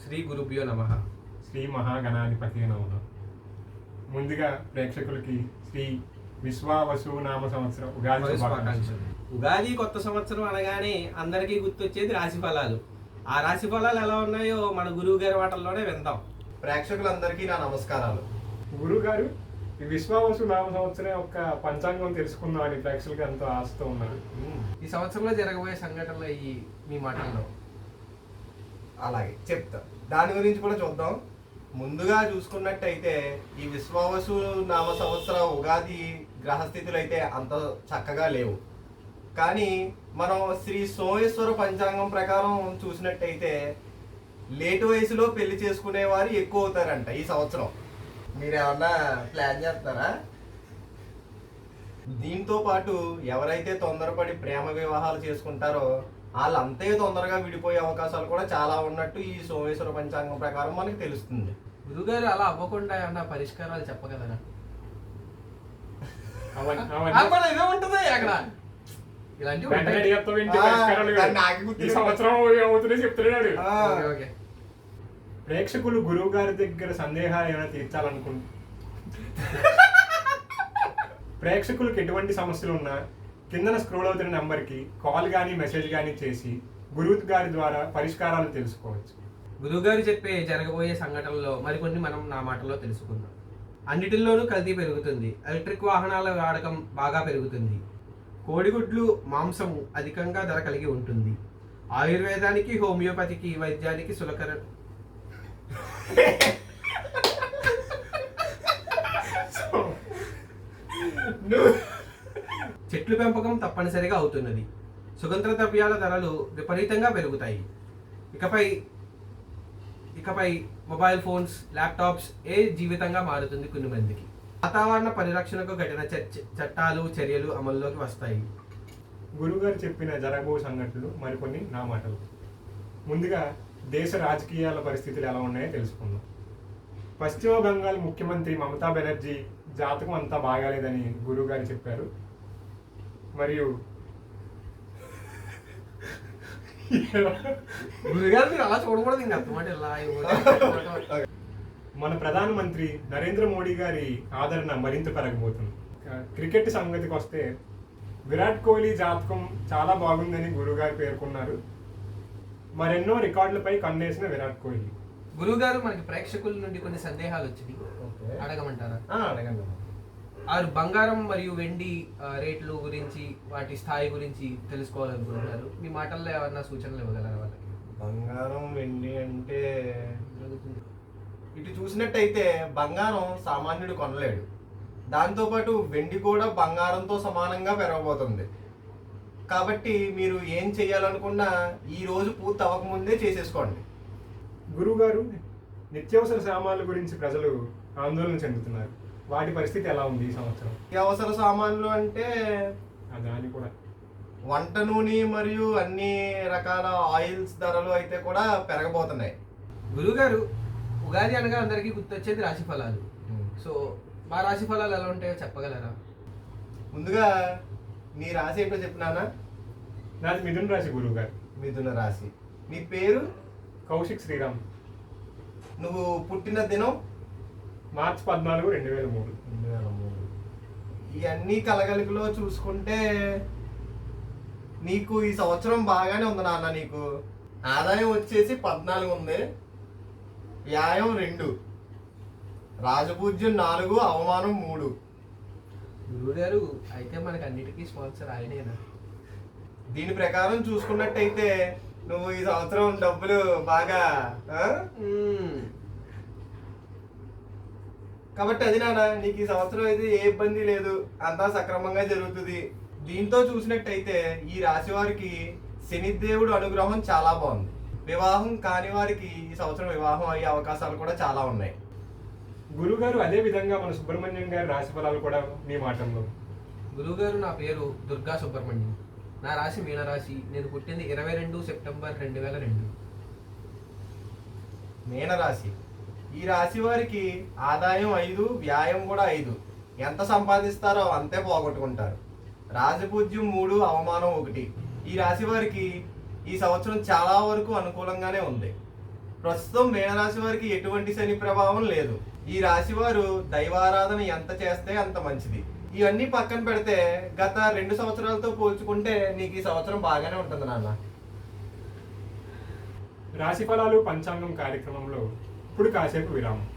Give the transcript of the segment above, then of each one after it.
శ్రీ గురుభ్యో నమః. శ్రీ మహాగణాధిపతి నమః. ముందుగా ప్రేక్షకులకి శ్రీ విశ్వావసు నామ సంవత్సరం ఉగాది శుభాకాంక్షలు. ఉగాది కొత్త సంవత్సరం అనగానే అందరికీ గుర్తొచ్చేది రాశి ఫలాలు. ఆ రాశి ఫలాలు ఎలా ఉన్నాయో మన గురువు గారి మాటల్లోనే విందాం. ప్రేక్షకులందరికీ నా నమస్కారాలు. గురువు గారు, ఈ విశ్వావసు నామ సంవత్సరం యొక్క పంచాంగం తెలుసుకుందాం అని ప్రేక్షకులకి ఎంతో ఆశతో ఉన్నారు. ఈ సంవత్సరంలో జరగబోయే సంఘటనలు ఈ మీ మాటల్లో. అలాగే చెప్తా, దాని గురించి కూడా చూద్దాం. ముందుగా చూసుకున్నట్టయితే ఈ విశ్వావసు నామ సంవత్సర ఉగాది గ్రహస్థితులు అయితే అంత చక్కగా లేవు. కానీ మనం శ్రీ సోమేశ్వర పంచాంగం ప్రకారం చూసినట్టయితే లేటు వయసులో పెళ్లి చేసుకునే వారు ఎక్కువ అవుతారంట ఈ సంవత్సరం. మీరు ఏమన్నా ప్లాన్ చేస్తారా? దీంతో పాటు ఎవరైతే తొందరపడి ప్రేమ వివాహాలు చేసుకుంటారో వాళ్ళు అంతే తొందరగా విడిపోయే అవకాశాలు కూడా చాలా ఉన్నట్టు ఈ సోమేశ్వర పంచాంగం ప్రకారం మనకి తెలుస్తుంది. గురుగారు అలా అవ్వకుండా ఏమన్నా పరిష్కారాలు చెప్పగలరా? ఉంటుంది అక్కడ ఇలాంటివి వెంటనే ఉంటాయి. అడిగేస్తావు ఏంటి పరిష్కారాలు? నాకు గుర్తు ఈ సంవత్సరం ఏమవుతుందో చెప్తున్నాడు. ఓకే. ప్రేక్షకులు గురువు గారి దగ్గర సందేహాలు ఏమైనా తీర్చాలనుకుంటు ప్రేక్షకులకు ఎటువంటి సమస్యలు ఉన్నా కిందన స్క్రోల్ అవుతున్న నెంబర్కి కాల్ కానీ మెసేజ్ కానీ చేసి గురువు గారి ద్వారా పరిష్కారాలు తెలుసుకోవచ్చు. గురువుగారు చెప్పే జరగబోయే సంఘటనలో మరికొన్ని మనం నా మాటల్లో తెలుసుకుందాం. అన్నిటిల్లోనూ కల్తీ పెరుగుతుంది. ఎలక్ట్రిక్ వాహనాల వాడకం బాగా పెరుగుతుంది. కోడిగుడ్లు మాంసం అధికంగా ధర కలిగి ఉంటుంది. ఆయుర్వేదానికి హోమియోపతికి వైద్యానికి సులకర చెట్లు పెంపకం తప్పనిసరిగా అవుతున్నది. సుగంధ ద్రవ్యాల ధరలు విపరీతంగా పెరుగుతాయి. ఇకపై మొబైల్ ఫోన్స్, ల్యాప్టాప్స్ జీవితంగా మారుతుంది కొన్ని మందికి. వాతావరణ పరిరక్షణకు కఠిన చట్టాలు, చర్యలు అమల్లోకి వస్తాయి. గురువుగారు చెప్పిన జరగబో సంఘటనలు మరికొన్ని నా మాటలు. ముందుగా దేశ రాజకీయాల పరిస్థితులు ఎలా ఉన్నాయో తెలుసుకుందాం. పశ్చిమ బెంగాల్ ముఖ్యమంత్రి మమతా బెనర్జీ జాతకం అంతా బాగాలేదని గురువు గారు చెప్పారు. మరియు గురుగారు మీరు అలా చూడకూడదు. ఇంకా అర్థమాట మన ప్రధానమంత్రి నరేంద్ర మోడీ గారి ఆదరణ మరింత పెరగబోతుంది. క్రికెట్ సంగతికి వస్తే విరాట్ కోహ్లీ జాతకం చాలా బాగుందని గురువుగారు పేర్కొన్నారు. మరెన్నో రికార్డులపై కన్నేసిన విరాట్ కోహ్లీ. గురువుగారు, మనకి ప్రేక్షకుల నుండి కొన్ని సందేహాలు వచ్చినాయి, అడగమంటారా? అడగండి. ఆరు బంగారం మరియు వెండి రేట్లు గురించి, వాటి స్థాయి గురించి తెలుసుకోవాలనుకుంటున్నారు. మీ మాటల్లో ఏమన్నా సూచనలు ఇవ్వగలరా వాళ్ళకి? బంగారం వెండి అంటే ఇటు చూసినట్టయితే బంగారం సామాన్యుడు కొనలేడు. దాంతోపాటు వెండి కూడా బంగారంతో సమానంగా పెరగబోతుంది. కాబట్టి మీరు ఏం చేయాలనుకున్నా ఈ రోజు పూర్తి అవ్వకముందే చేసేసుకోండి. గురువుగారు, నిత్యావసర సామాన్ల గురించి ప్రజలు ఆందోళన చెందుతున్నారు. వాటి పరిస్థితి ఎలా ఉంది ఈ సంవత్సరం? నిత్యావసర సామాన్లు అంటే దాని కూడా వంట నూనె మరియు అన్ని రకాల ఆయిల్స్ ధరలు అయితే కూడా పెరగబోతున్నాయి. గురువుగారు, ఉగాది అనగా అందరికీ గుర్తొచ్చేది రాశి ఫలాలు. సో మా రాశి ఫలాలు ఎలా ఉంటాయో చెప్పగలరా? ముందుగా నీ రాశి ఏంటో చెప్పినానా? నాది మిథున రాశి గురువు గారు. మిథున రాశి. నీ పేరు? కౌశిక్ శ్రీరామ్. నువ్వు పుట్టిన దినం? మార్చి 14, 2003. 2003. ఇవన్నీ కలగలికలో చూసుకుంటే నీకు ఈ సంవత్సరం బాగానే ఉంది నాన్న. నీకు ఆదాయం వచ్చేసి 14 ఉంది, వ్యాయం 2, రాజపూజ్యం 4, అవమానం 3. గురువుగారు, అయితే మనకి అన్నిటికీ స్పాన్సర్ ఆయనేనా? దీని ప్రకారం చూసుకున్నట్టయితే నువ్వు ఈ సంవత్సరం డబ్బులు బాగా కాబట్టి అది నాన్న, నీకు ఈ సంవత్సరం అయితే ఏ ఇబ్బంది లేదు, అంతా సక్రమంగా జరుగుతుంది. దీంతో చూసినట్టయితే ఈ రాశి వారికి శనిదేవుడు అనుగ్రహం చాలా బాగుంది. వివాహం కాని వారికి ఈ సంవత్సరం వివాహం అయ్యే అవకాశాలు కూడా చాలా ఉన్నాయి. గురువుగారు, అదే విధంగా మన సుబ్రహ్మణ్యం గారి రాశి ఫలాలు కూడా మీ మాటల్లో. గురువుగారు, నా పేరు దుర్గా సుబ్రహ్మణ్యం. నా రాశి మీనరాశి. నేను పుట్టింది 22 సెప్టెంబర్ 2002. మీనరాశి. ఈ రాశి వారికి ఆదాయం 5, వ్యాయం కూడా 5. ఎంత సంపాదిస్తారో అంతే పోగొట్టుకుంటారు. రాజపూజ్యం 3, అవమానం 1. ఈ రాశి వారికి ఈ సంవత్సరం చాలా వరకు అనుకూలంగానే ఉంది. ప్రస్తుతం మీనరాశి వారికి ఎటువంటి శని ప్రభావం లేదు. ఈ రాశి వారు దైవారాధన ఎంత చేస్తే అంత మంచిది. ఇవన్నీ పక్కన పెడితే గత 2 సంవత్సరాలతో పోల్చుకుంటే నీకు ఈ సంవత్సరం బాగానే ఉంటుంది నాన్న. రాశి ఫలాలు పంచాంగం కార్యక్రమంలో ఇప్పుడు కాసేపు విరామం.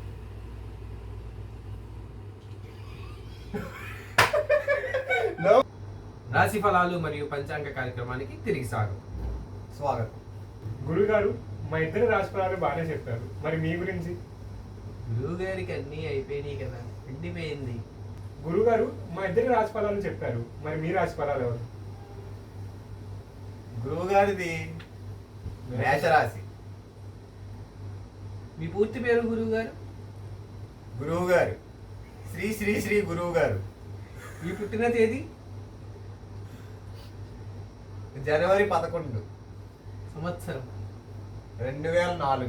రాశి ఫలాలు మరియు పంచాంగ కార్యక్రమానికి తిరిగి స్వాగతం. గురుగారు, మా ఇద్దరు రాశి ఫలాలు బాగానే చెప్పారు, మరి మీ గురించి? గురువు గారికి అన్నీ అయిపోయినాయి కదా, ఎండిపోయింది. గురుగారు, మా ఇద్దరు రాశి ఫలాలు చెప్పారు, మరి మీ రాశి ఫలాలు ఎవరు? గురువు గారిది మేషరాశి. మీ పూర్తి పేరు గురువు గారు? గురువు గారు శ్రీ శ్రీ శ్రీ గురువు గారు. మీ పుట్టిన తేదీ? జనవరి 11, సంవత్సరం? 2004.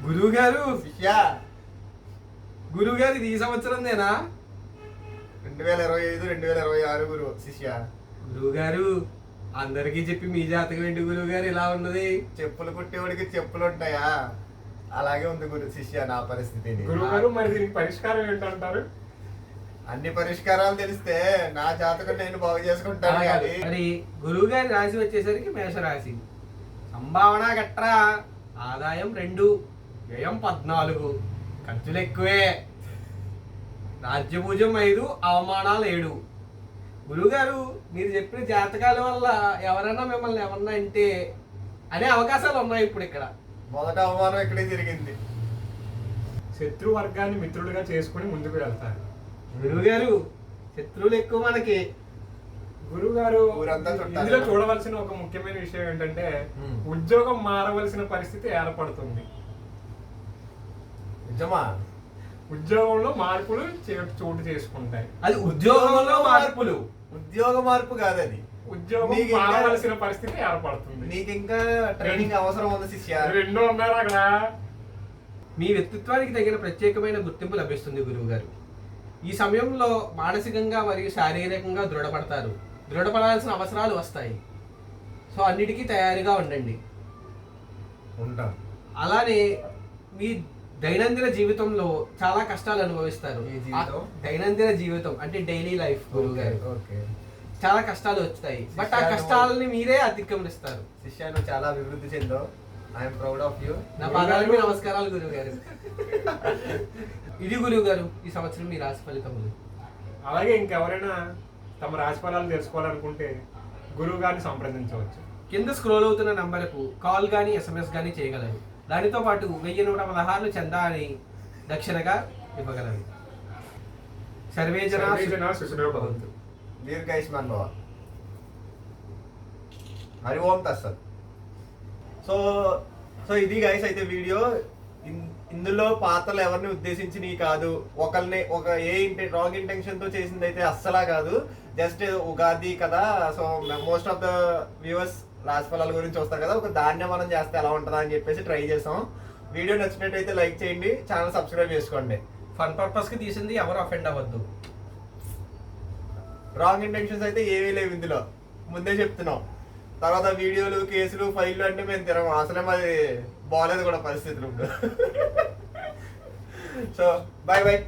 గురువు గారు, శిష్యా, గురువు గారు ఇది ఈ సంవత్సరందేనా? 2025, 2026 గురువు శిష్య. గురువు గారు, అందరికీ చెప్పి మీ జాతకం ఏంటి గురువు గారు ఇలా ఉన్నది? చెప్పులు కుట్టేవాడికి చెప్పులు ఉంటాయా? అలాగే ఉంది గురు శిష్య నా పరిస్థితి. గురుగారు, మరి దీనికి పరిష్కారం ఏంటంటారు? అన్ని పరిష్కారాలు తెలిస్తే నా జాతకం నేను బాగు చేసుకుంటాను కానీ. మరి గురువు గారి రాశి వచ్చేసరికి మేషరాశి. సంభావన గట్రా ఆదాయం 2, వ్యయం 14, ఖర్చులు ఎక్కువే, రాజ్యభూజం 5, అవమానాలు 7. గురువుగారు, మీరు చెప్పిన జాతకాల వల్ల ఎవరైనా మిమ్మల్ని ఏమన్నా అంటే అనే అవకాశాలు ఉన్నాయి ఇప్పుడు ఇక్కడ. మొదట అవమానం ఇక్కడే జరిగింది. శత్రు వర్గాన్ని మిత్రులుగా చేసుకుని ముందుకు వెళ్తారు. గురువుగారు, శత్రువులు ఎక్కువ మనకి. గురుగారు, ఊరంతా చుట్టాలు. ఇందులో చూడవలసిన ఒక ముఖ్యమైన విషయం ఏంటంటే ఉద్యోగం మారవలసిన పరిస్థితి ఏర్పడుతుంది. నిజమా? ఉద్యోగంలో మార్పులు చోటు చేసుకుంటాయి. అది ఉద్యోగంలో మార్పులు. ఉద్యోగ మార్పు కాదు అది. ఉద్యోగం నీకు ఇంకా- మారవలసిన పరిస్థితి ఏర్పడుతుంది. నీకు ఇంకా ట్రైనింగ్ అవసరం ఉంది శిష్య. 2 ఉన్నారు అక్కడ. మీ వ్యక్తిత్వానికి తగిన ప్రత్యేకమైన గుర్తింపు లభిస్తుంది గురువుగారు. ఈ సమయంలో మానసికంగా మరియు శారీరకంగా దృఢపడతారు. దృఢపడాల్సిన అవసరాలు వస్తాయి. సో అన్నిటికీ తయారుగా ఉండండి. ఉంటాం. అలానే మీ దైనందిన జీవితంలో చాలా కష్టాలు అనుభవిస్తారు. ఈ జీవితం? దైనందిన జీవితం అంటే డైలీ లైఫ్ గురువుగారు. ఓకే. చాలా కష్టాలు వస్తాయి. బట్ ఆ కష్టాలని మీరే అతిక్రమిస్తారు. శిష్య, నువ్వు చాలా అభివృద్ధి చెందావు. I'm proud of you. నా పాదాలకు నమస్కారాలు గురువుగారు. ఇది గురువుగారు ఈ సంవత్సరం మీ రాశి ఫలితములు. అలాగే ఇంకెవరైనా తమ రాశి ఫలాలు తెలుసుకోవాలనుకుంటే గురువు గారిని సంప్రదించవచ్చు. కింద స్క్రోల్ అవుతున్న నంబర్కు కాల్ కానీ SMS కానీ చేయగలరు. దానితో పాటు 1116 చందా అని దక్షిణగా ఇవ్వగలరు. సర్వే జనా సుఖినో భవంతు. దీర్ఘాయుష్మాన్ భవ. హరి ఓం తస్సత్. సో ఇది గైస్ అయితే వీడియో. ఇందులో పాత్రలు ఎవరిని ఉద్దేశించి కాదు, రాంగ్ ఇంటెన్షన్ తో చేసింది అయితే అస్సలా కాదు. జస్ట్ ఉగాది కదా, so most of the viewers రాశి ఫలాల గురించి వస్తారు కదా, ఒక దాన్నే మనం చేస్తే ఎలా ఉంటుందా అని చెప్పేసి ట్రై చేసాం. వీడియో నచ్చినట్టయితే లైక్ చేయండి, ఛానల్ సబ్స్క్రైబ్ చేసుకోండి. ఫన్ పర్పస్ కి తీసింది, ఎవరు అఫెండ్ అవ్వద్దు. రాంగ్ ఇంటెన్షన్స్ అయితే ఏమీ లేవు ఇందులో, ముందే చెప్తున్నాం. తర్వాత వీడియోలు, కేసులు, ఫైళ్ళు అంటే మేము తినము. అసలే మాది బాగాలేదు కూడా పరిస్థితులు. So bye bye.